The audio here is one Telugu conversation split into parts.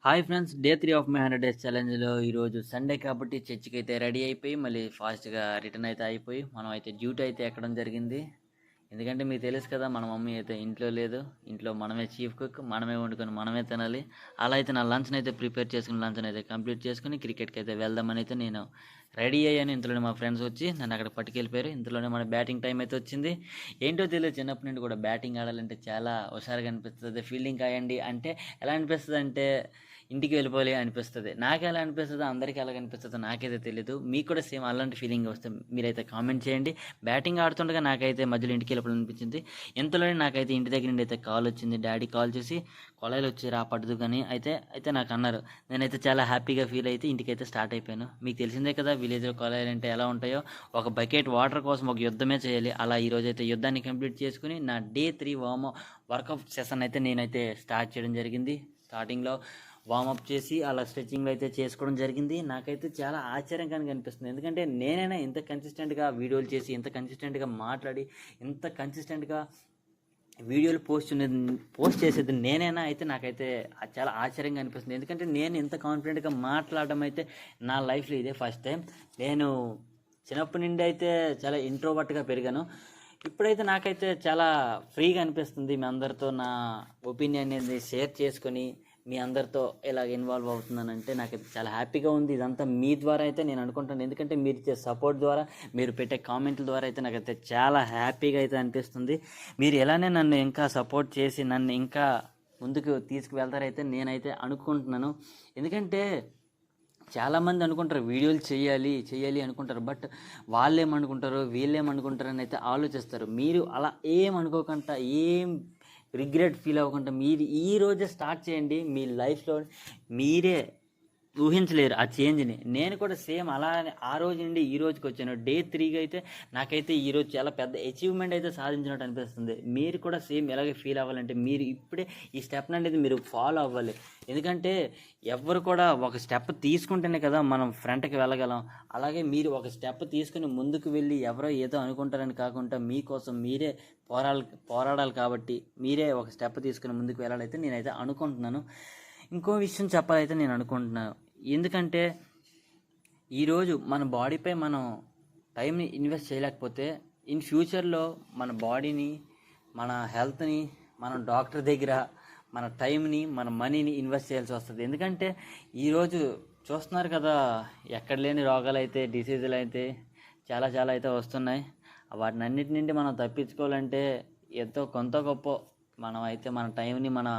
Hi friends, day 3 of my 100 days ఛాలెంజ్లో ఈరోజు సండే కాబట్టి చర్చికి అయితే రెడీ అయిపోయి మళ్ళీ ఫాస్ట్గా రిటర్న్ అయితే అయిపోయి మనం అయితే డ్యూటీ అయితే ఎక్కడం జరిగింది. ఎందుకంటే మీకు తెలుసు కదా, మన మమ్మీ అయితే ఇంట్లో లేదు. ఇంట్లో మనమే చీఫ్ కుక్, మనమే వండుకొని మనమే తినాలి. అలా అయితే నా లంచ్ని అయితే ప్రిపేర్ చేసుకుని లంచ్ని అయితే కంప్లీట్ చేసుకుని క్రికెట్కి అయితే వెళ్దామని అయితే నేను రెడీ అయ్యాను. ఇంతలోనే మా ఫ్రెండ్స్ వచ్చి నన్ను అక్కడ పట్టుకెళ్ళిపోయారు. ఇంతలోనే మన బ్యాటింగ్ టైం అయితే వచ్చింది. ఏంటో తెలియదు, చిన్నప్పటి నుండి కూడా బ్యాటింగ్ ఆడాలంటే చాలా హుషారుగా అనిపిస్తుంది. ఫీల్డింగ్ ఆయండి అంటే ఎలా అనిపిస్తుంది అంటే ఇంటికి వెళ్ళిపోవాలి అనిపిస్తుంది. నాకు ఎలా అనిపిస్తుందో అందరికీ ఎలా అనిపిస్తుందో నాకైతే తెలియదు. మీకు కూడా సేమ్ అలాంటి ఫీలింగ్ వస్తే మీరైతే కామెంట్ చేయండి. బ్యాటింగ్ ఆడుతుండగా నాకైతే మధ్యలో ఇంటికి వెళ్ళిపోవాలనిపించింది. ఇంతలోనే నాకైతే ఇంటి దగ్గర నుండి అయితే కాల్ వచ్చింది. డాడీ కాల్ చేసి కొలాయిలు వచ్చి పడదు కానీ అయితే నాకు అన్నారు. నేనైతే చాలా హ్యాపీగా ఫీల్ అయితే ఇంటికైతే స్టార్ట్ అయిపోయాను. మీకు తెలిసిందే కదా విలేజ్లో కొలాయిలు అంటే ఎలా ఉంటాయో. ఒక బకెట్ వాటర్ కోసం ఒక యుద్ధమే చేయాలి. అలా ఈరోజు అయితే యుద్ధాన్ని కంప్లీట్ చేసుకుని నా డే 3 వర్కౌట్ సెషన్ అయితే నేనైతే స్టార్ట్ చేయడం జరిగింది. స్టార్టింగ్లో వార్మప్ చేసి అలా స్ట్రెచ్చింగ్లు అయితే చేసుకోవడం జరిగింది. నాకైతే చాలా ఆశ్చర్యంగా అనిపిస్తుంది. ఎందుకంటే నేనైనా ఇంత కన్సిస్టెంట్గా వీడియోలు చేసి, ఇంత కన్సిస్టెంట్గా మాట్లాడి, ఇంత కన్సిస్టెంట్గా వీడియోలు పోస్ట్ చేసేది నేనైనా అయితే నాకైతే చాలా ఆశ్చర్యంగా అనిపిస్తుంది. ఎందుకంటే నేను ఇంత కాన్ఫిడెంట్గా మాట్లాడడం అయితే నా లైఫ్లో ఇదే ఫస్ట్ టైం. నేను చిన్నప్పటి నుండి అయితే చాలా ఇంట్రోవర్ట్గా పెరిగాను. ఇప్పుడైతే నాకైతే చాలా ఫ్రీగా అనిపిస్తుంది. మీ అందరితో నా ఒపీనియన్ అనేది షేర్ చేసుకొని మీ అందరితో ఇలా ఇన్వాల్వ్ అవుతున్నానంటే నాకైతే చాలా హ్యాపీగా ఉంది. ఇదంతా మీ ద్వారా అయితే నేను అనుకుంటాను. ఎందుకంటే మీరు ఇచ్చే సపోర్ట్ ద్వారా, మీరు పెట్టే కామెంట్ల ద్వారా అయితే నాకైతే చాలా హ్యాపీగా అయితే అనిపిస్తుంది. మీరు ఎలానే నన్ను ఇంకా సపోర్ట్ చేసి నన్ను ఇంకా ముందుకు తీసుకువెళ్తారైతే నేనైతే అనుకుంటున్నాను. ఎందుకంటే చాలామంది అనుకుంటారు వీడియోలు చేయాలి అనుకుంటారు. బట్ వాళ్ళేమనుకుంటారు, వీళ్ళేమనుకుంటారు అని అయితే ఆలోచిస్తారు. మీరు అలా ఏమనుకోకుండా, ఏం రిగ్రెట్ ఫీల్ అవ్వకుండా మీరు ఈ రోజే స్టార్ట్ చేయండి. మీ లైఫ్లో మీరే ఊహించలేరు ఆ చేంజ్ని. నేను కూడా సేమ్ అలానే ఆ రోజు నుండి ఈ రోజుకి వచ్చాను. డే 3గా అయితే నాకైతే ఈరోజు చాలా పెద్ద అచీవ్మెంట్ అయితే సాధించినట్టు అనిపిస్తుంది. మీరు కూడా సేమ్ ఎలాగే ఫీల్ అవ్వాలంటే మీరు ఇప్పుడే ఈ స్టెప్ అనేది మీరు ఫాలో అవ్వాలి. ఎందుకంటే ఎవరు కూడా ఒక స్టెప్ తీసుకుంటేనే కదా మనం ఫ్రంట్కి వెళ్ళగలం. అలాగే మీరు ఒక స్టెప్ తీసుకుని ముందుకు వెళ్ళి ఎవరో ఏదో అనుకుంటారని కాకుండా మీకోసం మీరే పోరాడాలి. కాబట్టి మీరే ఒక స్టెప్ తీసుకుని ముందుకు వెళ్ళాలైతే నేనైతే అనుకుంటున్నాను. ఇంకో విషయం చెప్పాలైతే నేను అనుకుంటున్నాను. ఎందుకంటే ఈరోజు మన బాడీపై మనం టైంని ఇన్వెస్ట్ చేయలేకపోతే ఇన్ ఫ్యూచర్లో మన బాడీని, మన హెల్త్ని మనం డాక్టర్ దగ్గర మన టైంని, మన మనీని ఇన్వెస్ట్ చేయాల్సి వస్తుంది. ఎందుకంటే ఈరోజు చూస్తున్నారు కదా, ఎక్కడ లేని రోగాలు అయితే, డిసీజులు అయితే చాలా అయితే వస్తున్నాయి. వాటిని అన్నిటి నుండి మనం తప్పించుకోవాలంటే ఎంతో కొంత గొప్ప మనం అయితే మన టైంని మన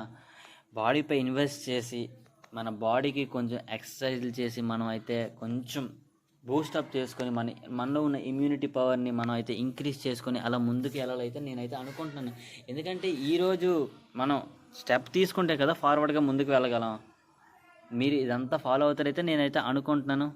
బాడీపై ఇన్వెస్ట్ చేసి, మన బాడీకి కొంచెం ఎక్సర్సైజ్లు చేసి మనం అయితే కొంచెం బూస్టప్ చేసుకొని మనలో ఉన్న ఇమ్యూనిటీ పవర్ని మనం అయితే ఇంక్రీజ్ చేసుకొని అలా ముందుకు వెళ్ళాలైతే నేనైతే అనుకుంటున్నాను. ఎందుకంటే ఈరోజు మనం స్టెప్ తీసుకుంటే కదా ఫార్వర్డ్గా ముందుకు వెళ్ళగలం. మీరు ఇదంతా ఫాలో అవుతారైతే నేనైతే అనుకుంటున్నాను.